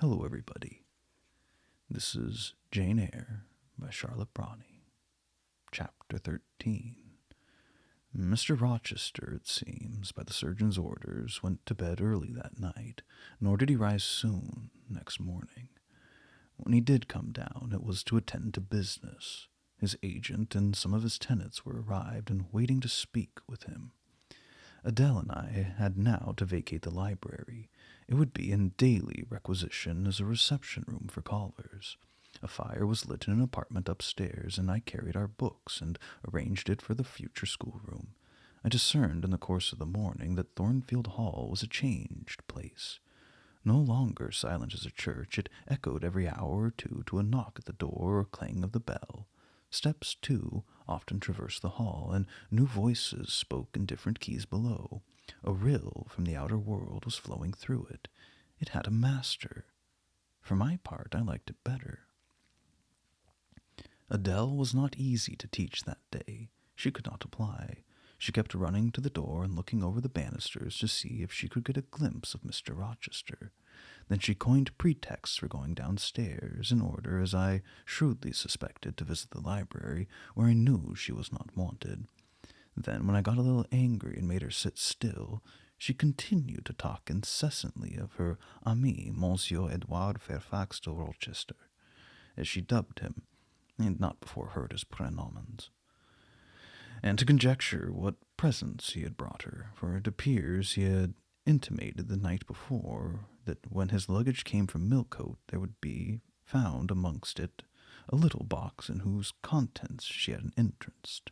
Hello, everybody. This is Jane Eyre by Charlotte Brontë. Chapter 13. Mr. Rochester, it seems, by the surgeon's orders, went to bed early that night, nor did he rise soon next morning. When he did come down, it was to attend to business. His agent and some of his tenants were arrived and waiting to speak with him. Adele and I had now to vacate the library. It would be in daily requisition as a reception room for callers. A fire was lit in an apartment upstairs, and I carried our books and arranged it for the future schoolroom. I discerned in the course of the morning that Thornfield Hall was a changed place. No longer silent as a church, it echoed every hour or two to a knock at the door or clang of the bell. Steps, too, often traversed the hall, and new voices spoke in different keys below. A rill from the outer world was flowing through it. It had a master. For my part, I liked it better. Adele was not easy to teach that day. She could not apply. She kept running to the door and looking over the banisters to see if she could get a glimpse of Mr. Rochester. Then she coined pretexts for going downstairs, in order, as I shrewdly suspected, to visit the library, where I knew she was not wanted. Then, when I got a little angry and made her sit still, she continued to talk incessantly of her ami, Monsieur Edouard Fairfax de Rochester, as she dubbed him, and not before heard his prénoms, and to conjecture what presents he had brought her, for it appears he had intimated the night before that when his luggage came from Millcote there would be found amongst it a little box in whose contents she had an interest.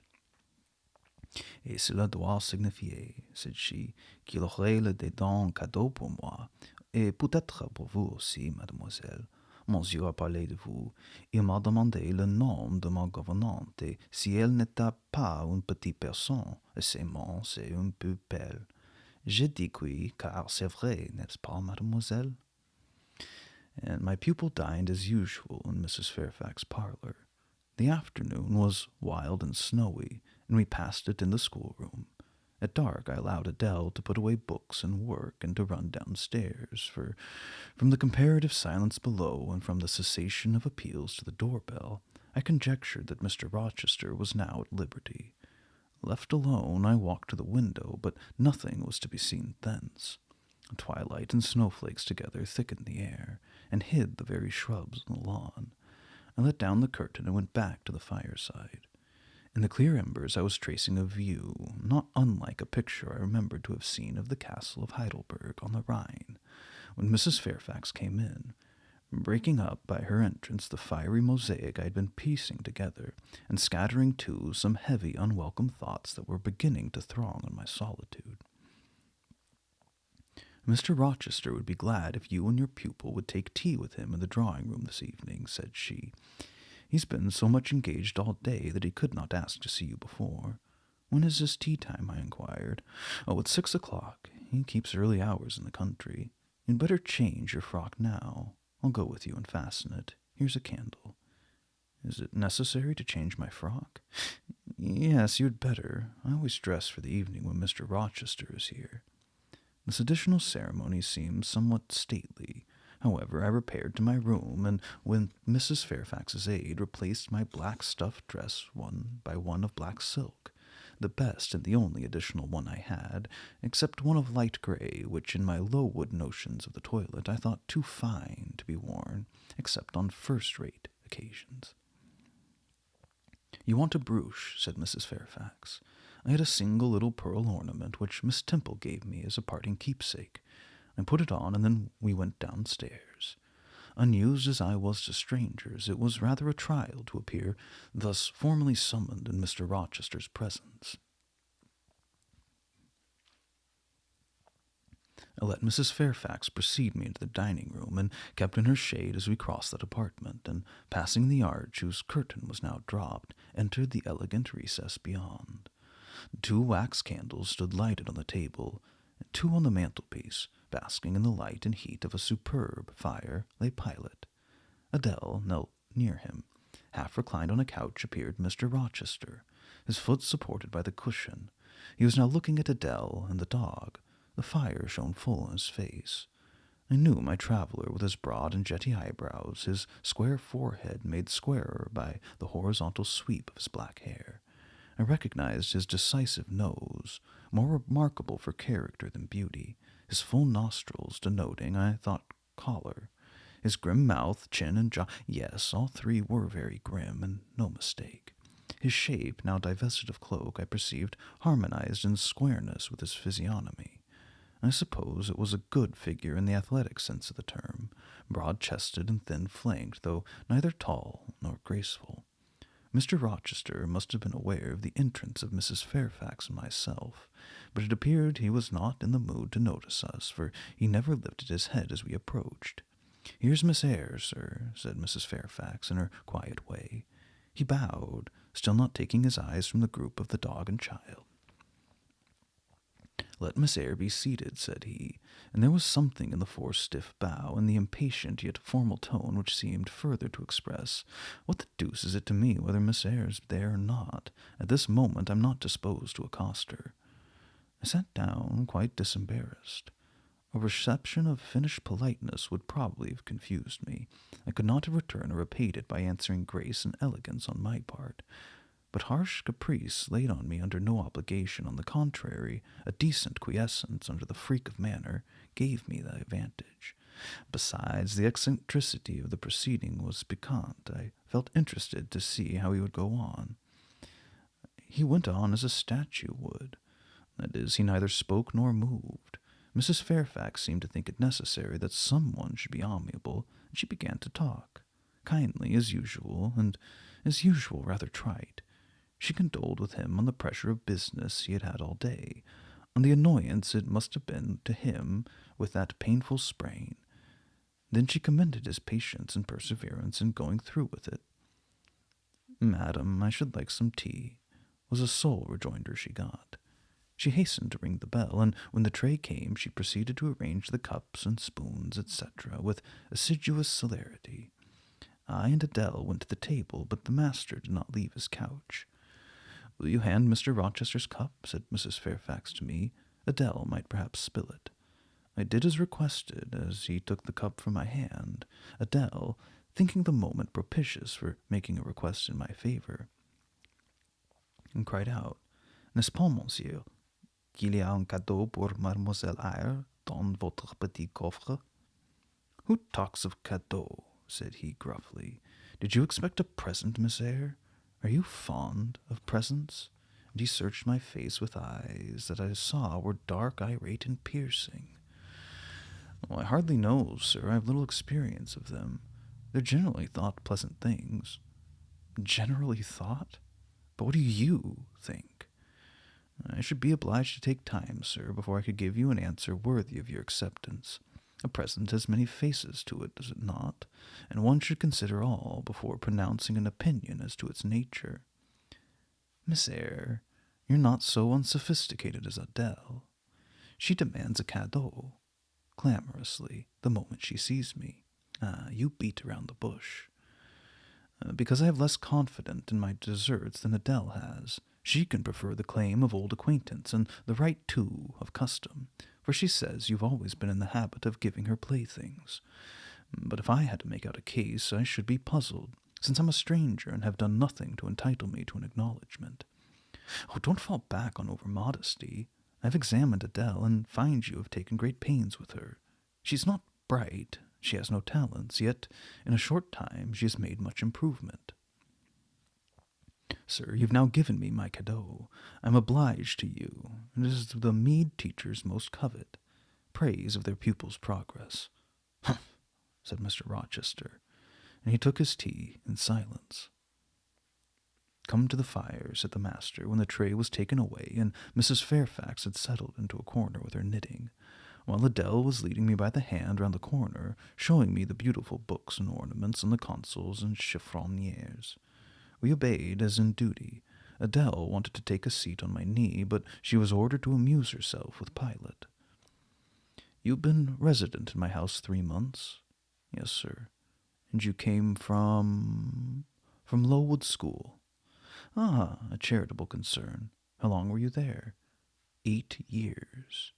Et cela doit signifier, said she, qu'il aurait le dedans cadeau pour moi, et peut-être pour vous aussi, mademoiselle. Monsieur a parlé de vous. Il m'a demandé le nom de ma gouvernante, et si elle n'était pas une petite personne, et ses mains, c'est un peu belle. J'ai dit oui, car c'est vrai, n'est-ce pas, mademoiselle? And my pupil dined as usual in Mrs. Fairfax's parlor. The afternoon was wild and snowy, and we passed it in the schoolroom. At dark I allowed Adele to put away books and work and to run downstairs, for from the comparative silence below and from the cessation of appeals to the doorbell, I conjectured that Mr. Rochester was now at liberty. Left alone, I walked to the window, but nothing was to be seen thence. Twilight and snowflakes together thickened the air, and hid the very shrubs on the lawn. I let down the curtain and went back to the fireside. In the clear embers I was tracing a view, not unlike a picture I remembered to have seen of the castle of Heidelberg on the Rhine, when Mrs. Fairfax came in, breaking up by her entrance the fiery mosaic I had been piecing together, and scattering, too, some heavy, unwelcome thoughts that were beginning to throng on my solitude. Mr. Rochester would be glad if you and your pupil would take tea with him in the drawing-room this evening, said she. He's been so much engaged all day that he could not ask to see you before. When is his tea time? I inquired. Oh, it's 6 o'clock. He keeps early hours in the country. You'd better change your frock now. I'll go with you and fasten it. Here's a candle. Is it necessary to change my frock? Yes, you'd better. I always dress for the evening when Mr. Rochester is here. This additional ceremony seemed somewhat stately. However, I repaired to my room, and with Mrs. Fairfax's aid replaced my black stuff dress one by one of black silk, the best and the only additional one I had, except one of light gray, which in my low-wood notions of the toilet I thought too fine to be worn, except on first-rate occasions. You want a brooch, said Mrs. Fairfax. I had a single little pearl ornament which Miss Temple gave me as a parting keepsake. I put it on, and then we went downstairs. Unused as I was to strangers, it was rather a trial to appear thus formally summoned in Mr. Rochester's presence. I let Mrs. Fairfax precede me into the dining-room, and kept in her shade as we crossed that apartment, and, passing the arch, whose curtain was now dropped, entered the elegant recess beyond. 2 wax candles stood lighted on the table, and 2 on the mantelpiece. Basking in the light and heat of a superb fire lay Pilot. Adele knelt near him. Half reclined on a couch appeared Mr. Rochester, his foot supported by the cushion. He was now looking at Adele and the dog. The fire shone full in his face. I knew my traveller with his broad and jetty eyebrows, his square forehead made squarer by the horizontal sweep of his black hair. I recognized his decisive nose, more remarkable for character than beauty, his full nostrils denoting, I thought, choler, his grim mouth, chin, and jaw. Yes, all three were very grim, and no mistake. His shape, now divested of cloak, I perceived harmonized in squareness with his physiognomy. I suppose it was a good figure in the athletic sense of the term, broad-chested and thin-flanked, though neither tall nor graceful. Mr. Rochester must have been aware of the entrance of Mrs. Fairfax and myself, but it appeared he was not in the mood to notice us, for he never lifted his head as we approached. "Here's Miss Eyre, sir," said Mrs. Fairfax in her quiet way. He bowed, still not taking his eyes from the group of the dog and child. "Let Miss Eyre be seated," said he, and there was something in the forced stiff bow and the impatient yet formal tone which seemed further to express, "What the deuce is it to me whether Miss Eyre's there or not? At this moment I'm not disposed to accost her." I sat down, quite disembarrassed. A reception of finished politeness would probably have confused me. I could not have returned or repaid it by answering grace and elegance on my part. But harsh caprice laid on me under no obligation. On the contrary, a decent quiescence under the freak of manner gave me the advantage. Besides, the eccentricity of the proceeding was piquant. I felt interested to see how he would go on. He went on as a statue would. That is, he neither spoke nor moved. Mrs. Fairfax seemed to think it necessary that someone should be amiable, and she began to talk, kindly as usual, and as usual rather trite. She condoled with him on the pressure of business he had had all day, on the annoyance it must have been to him with that painful sprain. Then she commended his patience and perseverance in going through with it. "Madam, I should like some tea," was the sole rejoinder she got. She hastened to ring the bell, and when the tray came, she proceeded to arrange the cups and spoons, etc., with assiduous celerity. I and Adele went to the table, but the master did not leave his couch. "Will you hand Mr. Rochester's cup?" said Mrs. Fairfax to me. "Adele might perhaps spill it." I did as requested, as he took the cup from my hand. Adele, thinking the moment propitious for making a request in my favor, and cried out, "N'est-ce pas, monsieur, qu'il y a un cadeau pour Mademoiselle Eyre dans votre petit coffre?" "Who talks of cadeau?" said he gruffly. "Did you expect a present, Miss Eyre? Are you fond of presents?" And he searched my face with eyes that I saw were dark, irate, and piercing. "Well, I hardly know, sir. I have little experience of them. They're generally thought pleasant things." "Generally thought? But what do you think?" "I should be obliged to take time, sir, before I could give you an answer worthy of your acceptance. A present has many faces to it, does it not? And one should consider all before pronouncing an opinion as to its nature." "Miss Eyre, you're not so unsophisticated as Adele. She demands a cadeau, clamorously, the moment she sees me. You beat around the bush." "Because I have less confidence in my deserts than Adele has. She can prefer the claim of old acquaintance, and the right, too, of custom, for she says you've always been in the habit of giving her playthings. But if I had to make out a case, I should be puzzled, since I'm a stranger and have done nothing to entitle me to an acknowledgment." "Oh, don't fall back on over-modesty. I've examined Adele, and find you have taken great pains with her. She's not bright, she has no talents, yet in a short time she has made much improvement." "Sir, you've now given me my cadeau. I'm obliged to you. It is the meed teachers most covet, praise of their pupils' progress." "Humph," said Mr. Rochester, and he took his tea in silence. "Come to the fire," said the master, when the tray was taken away, and Mrs. Fairfax had settled into a corner with her knitting, while Adele was leading me by the hand round the corner, showing me the beautiful books and ornaments on the consoles and chiffoniers. We obeyed as in duty. Adele wanted to take a seat on my knee, but she was ordered to amuse herself with Pilot. "You've been resident in my house 3 months?" "Yes, sir." "And you came from Lowood School?" "Ah, a charitable concern. How long were you there?" 8 years.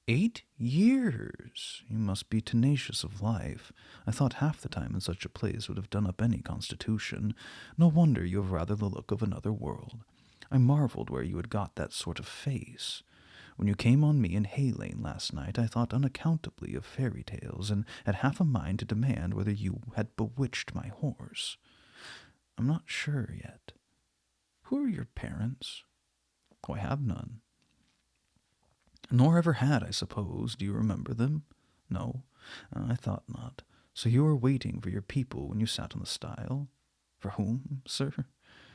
8 years! You must be tenacious of life. I thought half the time in such a place would have done up any constitution. No wonder you have rather the look of another world. I marveled where you had got that sort of face. When you came on me in Hay Lane last night, I thought unaccountably of fairy tales, and had half a mind to demand whether you had bewitched my horse. I'm not sure yet. Who are your parents? Oh, I have none. Nor ever had, I suppose. Do you remember them? No, I thought not. So you were waiting for your people when you sat on the stile? For whom, sir?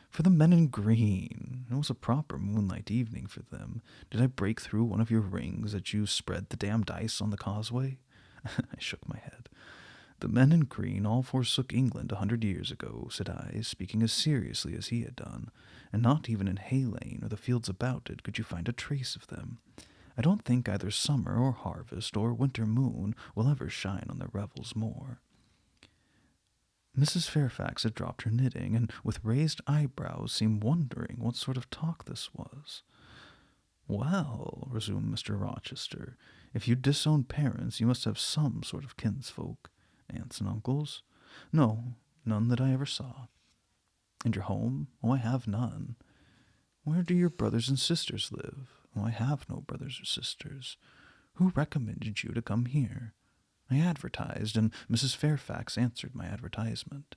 For the men in green. It was a proper moonlight evening for them. Did I break through one of your rings that you spread the damned ice on the causeway? I shook my head. The men in green all forsook England 100 years ago, said I, speaking as seriously as he had done, and not even in Hay Lane or the fields about it could you find a trace of them. I don't think either summer or harvest or winter moon will ever shine on their revels more. Mrs. Fairfax had dropped her knitting, and with raised eyebrows seemed wondering what sort of talk this was. Well, resumed Mr. Rochester, if you disown parents, you must have some sort of kinsfolk. Aunts and uncles? No, none that I ever saw. And your home? Oh, I have none. Where do your brothers and sisters live? Oh, I have no brothers or sisters. Who recommended you to come here? I advertised, and Mrs. Fairfax answered my advertisement.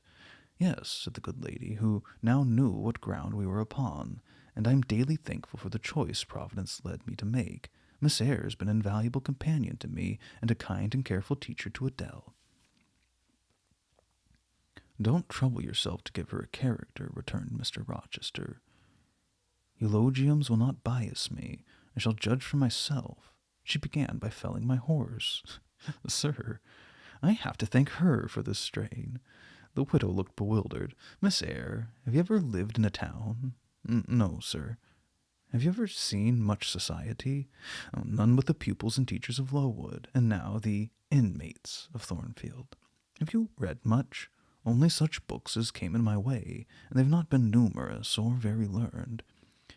Yes, said the good lady, who now knew what ground we were upon, and I am daily thankful for the choice Providence led me to make. Miss Eyre has been an invaluable companion to me, and a kind and careful teacher to Adele. Don't trouble yourself to give her a character, returned Mr. Rochester. Eulogiums will not bias me. I shall judge for myself. She began by felling my horse. Sir, I have to thank her for this strain. The widow looked bewildered. Miss Eyre, have you ever lived in a town? No, sir. Have you ever seen much society? Oh, none but the pupils and teachers of Lowood, and now the inmates of Thornfield. Have you read much? Only such books as came in my way, and they've not been numerous or very learned.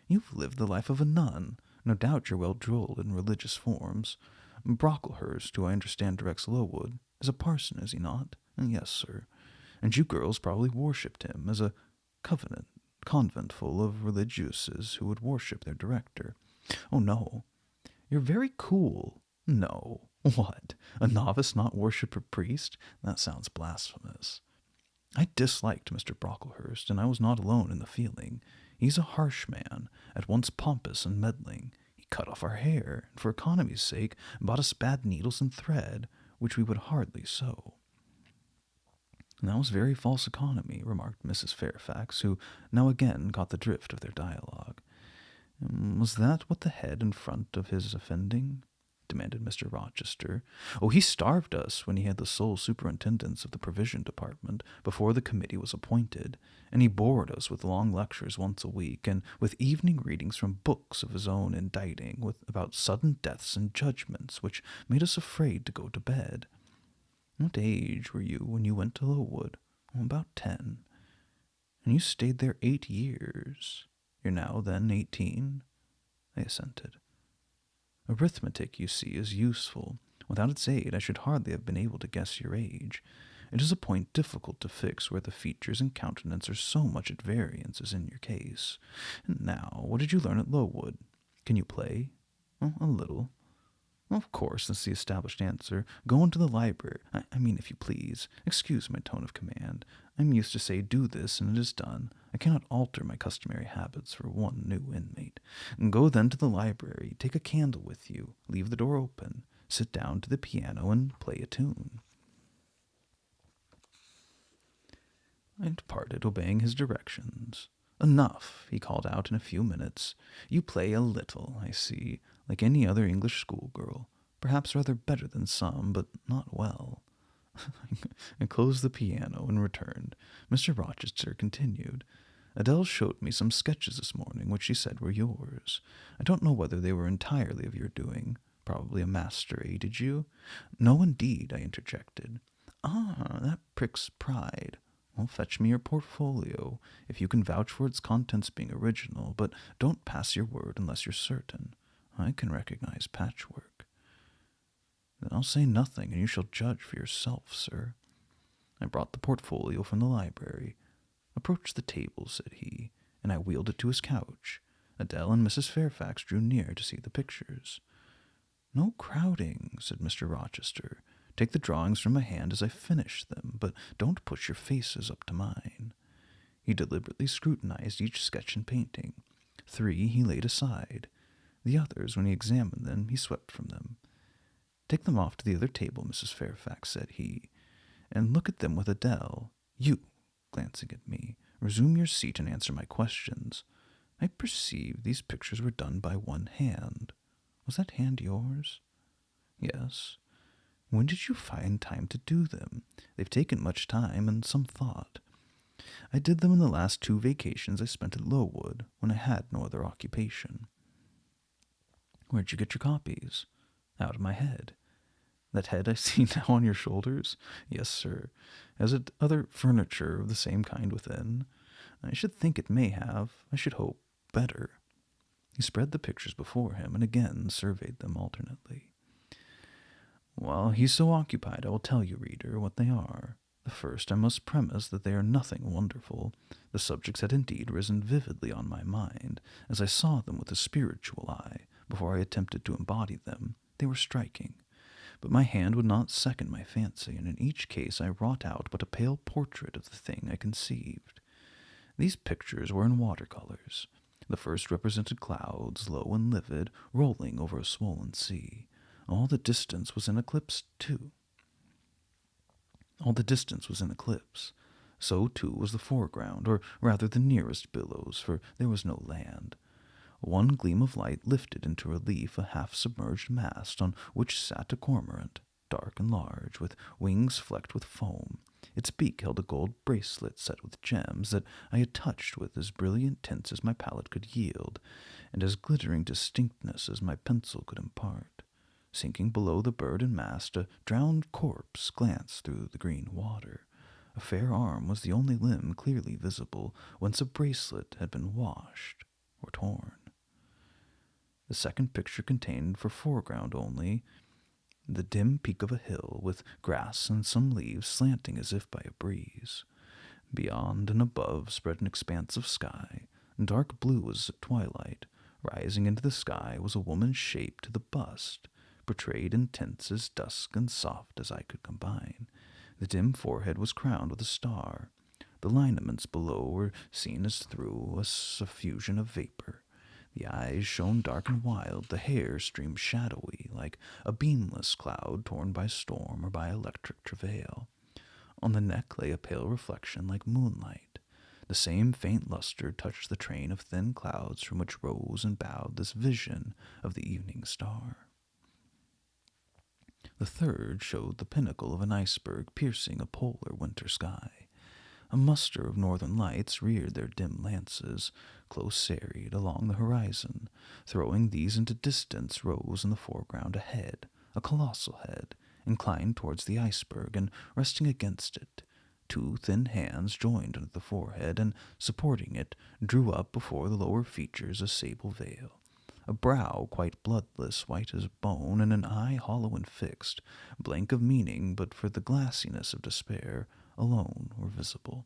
You've lived the life of a nun. No doubt you're well drilled in religious forms. Brocklehurst, who I understand directs Lowood, is a parson, is he not? Yes, sir. And you girls probably worshipped him as a convent full of religieuses who would worship their director. Oh, no. You're very cool. No. What? A novice not worship a priest? That sounds blasphemous. I disliked Mr. Brocklehurst, and I was not alone in the feeling. He's a harsh man, at once pompous and meddling. He cut off our hair, and for economy's sake bought us bad needles and thread, which we would hardly sew. That was very false economy, remarked Mrs. Fairfax, who now again caught the drift of their dialogue. Was that what the head and front of his offending? Demanded Mr. Rochester. Oh, he starved us when he had the sole superintendence of the provision department before the committee was appointed, and he bored us with long lectures once a week, and with evening readings from books of his own inditing, about sudden deaths and judgments, which made us afraid to go to bed. What age were you when you went to Lowood? Oh, about 10. And you stayed there 8 years. You're now, then, 18? I assented. Arithmetic, you see, is useful. Without its aid, I should hardly have been able to guess your age. It is a point difficult to fix where the features and countenance are so much at variance as in your case. And now, what did you learn at Lowood? Can you play? Oh, a little. Of course, that's the established answer. Go into the library. I mean, if you please. Excuse my tone of command. I'm used to say do this, and it is done. I cannot alter my customary habits for one new inmate. And go then to the library, take a candle with you, leave the door open, sit down to the piano, and play a tune. I departed, obeying his directions. Enough, he called out in a few minutes. You play a little, I see, like any other English schoolgirl, perhaps rather better than some, but not well. I closed the piano and returned. Mr. Rochester continued. Adele showed me some sketches this morning, which she said were yours. I don't know whether they were entirely of your doing. Probably a master aided you. No, indeed, I interjected. Ah, that pricks pride. Well, fetch me your portfolio, if you can vouch for its contents being original, but don't pass your word unless you're certain. I can recognize patchwork. Then I'll say nothing, and you shall judge for yourself, sir. I brought the portfolio from the library. Approach the table, said he, and I wheeled it to his couch. Adele and Mrs. Fairfax drew near to see the pictures. No crowding, said Mr. Rochester. Take the drawings from my hand as I finish them, but don't push your faces up to mine. He deliberately scrutinized each sketch and painting. 3 he laid aside. The others, when he examined them, he swept from them. Take them off to the other table, Mrs. Fairfax, said he, and look at them with Adele. You, glancing at me, resume your seat and answer my questions. I perceive these pictures were done by one hand. Was that hand yours? Yes. When did you find time to do them? They've taken much time and some thought. I did them in the last 2 vacations I spent at Lowood, when I had no other occupation. Where'd you get your copies? Out of my head. That head I see now on your shoulders? Yes, sir. Has it other furniture of the same kind within? I should think it may have. I should hope better. He spread the pictures before him and again surveyed them alternately. While he's so occupied, I will tell you, reader, what they are. The first, I must premise that they are nothing wonderful. The subjects had indeed risen vividly on my mind, as I saw them with a spiritual eye. Before I attempted to embody them, they were striking. But my hand would not second my fancy, and in each case I wrought out but a pale portrait of the thing I conceived. These pictures were in watercolors. The first represented clouds, low and livid, rolling over a swollen sea. All the distance was in eclipse, too. All the distance was in eclipse. So, too, was the foreground, or rather the nearest billows, for there was no land. One gleam of light lifted into relief a half-submerged mast on which sat a cormorant, dark and large, with wings flecked with foam. Its beak held a gold bracelet set with gems that I had touched with as brilliant tints as my palette could yield, and as glittering distinctness as my pencil could impart. Sinking below the bird and mast, a drowned corpse glanced through the green water. A fair arm was the only limb clearly visible, whence a bracelet had been washed or torn. The second picture contained for foreground only the dim peak of a hill, with grass and some leaves slanting as if by a breeze. Beyond and above spread an expanse of sky, dark blue as at twilight. Rising into the sky was a woman's shape to the bust, portrayed in tints as dusk and soft as I could combine. The dim forehead was crowned with a star. The lineaments below were seen as through a suffusion of vapor. The eyes shone dark and wild, the hair streamed shadowy, like a beamless cloud torn by storm or by electric travail. On the neck lay a pale reflection like moonlight. The same faint luster touched the train of thin clouds from which rose and bowed this vision of the evening star. The third showed the pinnacle of an iceberg piercing a polar winter sky. A muster of northern lights reared their dim lances, close serried along the horizon. Throwing these into distance rose in the foreground a head, a colossal head, inclined towards the iceberg and resting against it. 2 thin hands joined under the forehead, and, supporting it, drew up before the lower features a sable veil. A brow quite bloodless, white as bone, and an eye hollow and fixed, blank of meaning but for the glassiness of despair, alone were visible.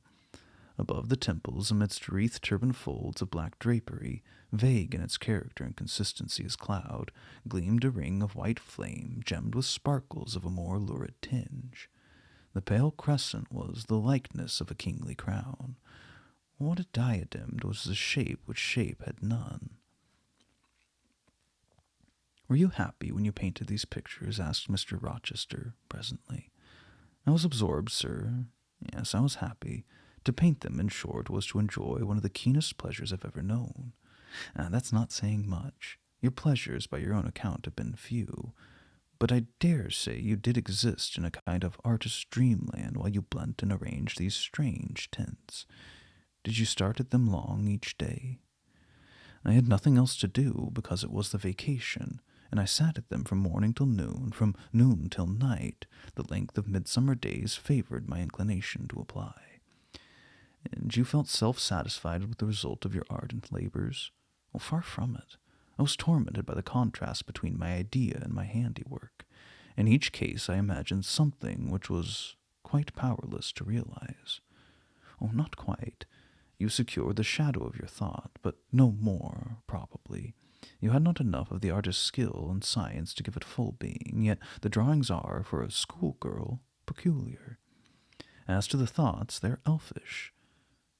Above the temples, amidst wreathed turban folds of black drapery, vague in its character and consistency as cloud, gleamed a ring of white flame gemmed with sparkles of a more lurid tinge. The pale crescent was the likeness of a kingly crown. What it diademed was a shape which shape had none. "Were you happy when you painted these pictures?" asked Mr. Rochester presently. "I was absorbed, sir. Yes, I was happy. To paint them, in short, was to enjoy one of the keenest pleasures I've ever known. That's not saying much. Your pleasures, by your own account, have been few. But I dare say you did exist in a kind of artist's dreamland while you blent and arranged these strange tints. Did you start at them long each day?" "I had nothing else to do, because it was the vacation, and I sat at them from morning till noon, from noon till night. The length of midsummer days favored my inclination to apply." "And you felt self-satisfied with the result of your ardent labors?" "Far from it. I was tormented by the contrast between my idea and my handiwork. In each case I imagined something which was quite powerless to realize. Oh, not quite. You secured the shadow of your thought, but no more, probably. You had not enough of the artist's skill and science to give it full being, yet the drawings are, for a schoolgirl, peculiar. As to the thoughts, they are elfish.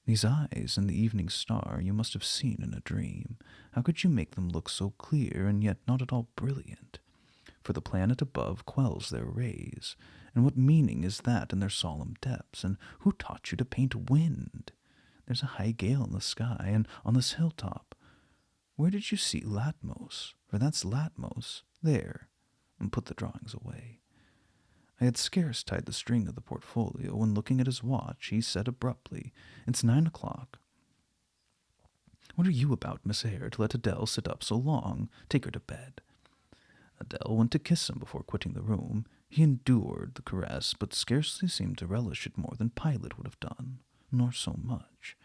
These eyes and the evening star you must have seen in a dream. How could you make them look so clear and yet not at all brilliant? For the planet above quells their rays. And what meaning is that in their solemn depths? And who taught you to paint wind? There's a high gale in the sky, and on this hilltop. Where did you see Latmos? For that's Latmos. There. And put the drawings away. I had scarce tied the string of the portfolio when, looking at his watch, he said abruptly, "It's 9 o'clock. What are you about, Miss Eyre, to let Adele sit up so long? Take her to bed." Adele went to kiss him before quitting the room. He endured the caress, but scarcely seemed to relish it more than Pilate would have done, nor so much.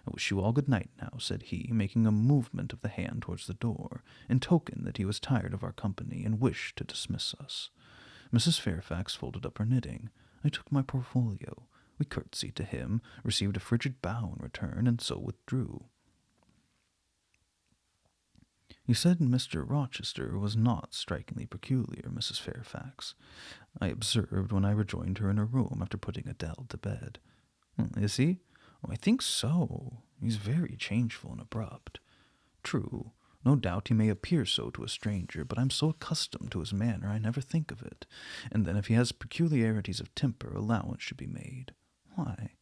"I wish you all good night now," said he, making a movement of the hand towards the door, in token that he was tired of our company and wished to dismiss us. Mrs. Fairfax folded up her knitting. I took my portfolio. We curtsied to him, received a frigid bow in return, and so withdrew. "You said Mr. Rochester was not strikingly peculiar, Mrs. Fairfax," I observed when I rejoined her in her room after putting Adele to bed. "Is he? Oh, I think so. He's very changeful and abrupt. True, no doubt he may appear so to a stranger, but I'm so accustomed to his manner I never think of it. And then if he has peculiarities of temper, allowance should be made. Why?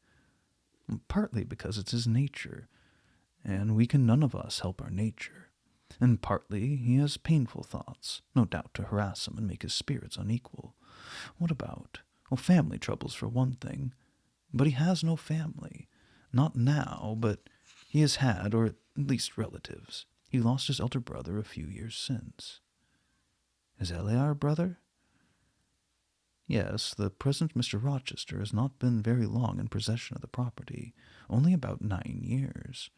Partly because it's his nature, and we can none of us help our nature. And partly he has painful thoughts, no doubt to harass him and make his spirits unequal. What about? Family troubles for one thing. But he has no family. Not now, but he has had, or at least relatives. He lost his elder brother a few years since." "His Eleanor brother?" "Yes, the present Mr. Rochester has not been very long in possession of the property, only about 9 years.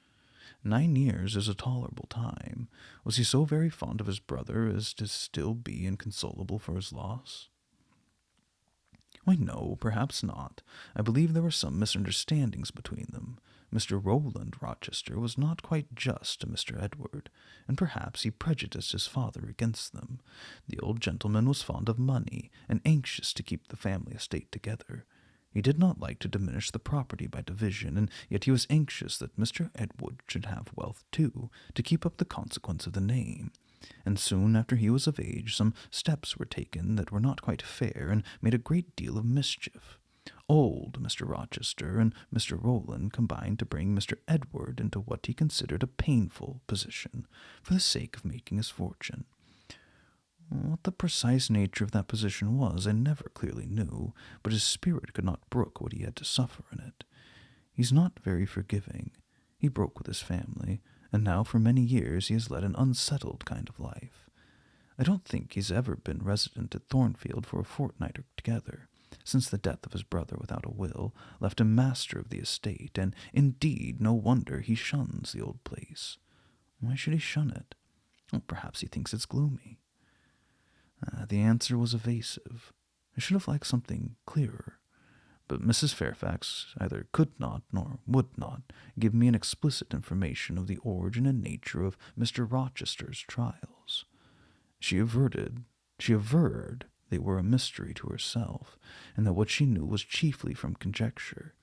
9 years is a tolerable time. Was he so very fond of his brother as to still be inconsolable for his loss?" "Why, no, perhaps not. I believe there were some misunderstandings between them. Mr. Rowland Rochester was not quite just to Mr. Edward, and perhaps he prejudiced his father against them. The old gentleman was fond of money, and anxious to keep the family estate together. He did not like to diminish the property by division, and yet he was anxious that Mr. Edward should have wealth too, to keep up the consequence of the name. And soon after he was of age, some steps were taken that were not quite fair, and made a great deal of mischief. Old Mr. Rochester and Mr. Rowland combined to bring Mr. Edward into what he considered a painful position, for the sake of making his fortune. What the precise nature of that position was I never clearly knew, but his spirit could not brook what he had to suffer in it. He's not very forgiving. He broke with his family, and now for many years he has led an unsettled kind of life. I don't think he's ever been resident at Thornfield for a fortnight together, since the death of his brother without a will left him master of the estate, and indeed no wonder he shuns the old place. Why should he shun it? Perhaps he thinks it's gloomy." The answer was evasive. I should have liked something clearer, but Mrs. Fairfax either could not nor would not give me an explicit information of the origin and nature of Mr. Rochester's trials. She averred they were a mystery to herself, and that what she knew was chiefly from conjecture.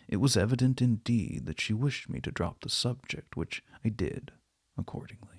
It was evident, indeed, that she wished me to drop the subject, which I did accordingly.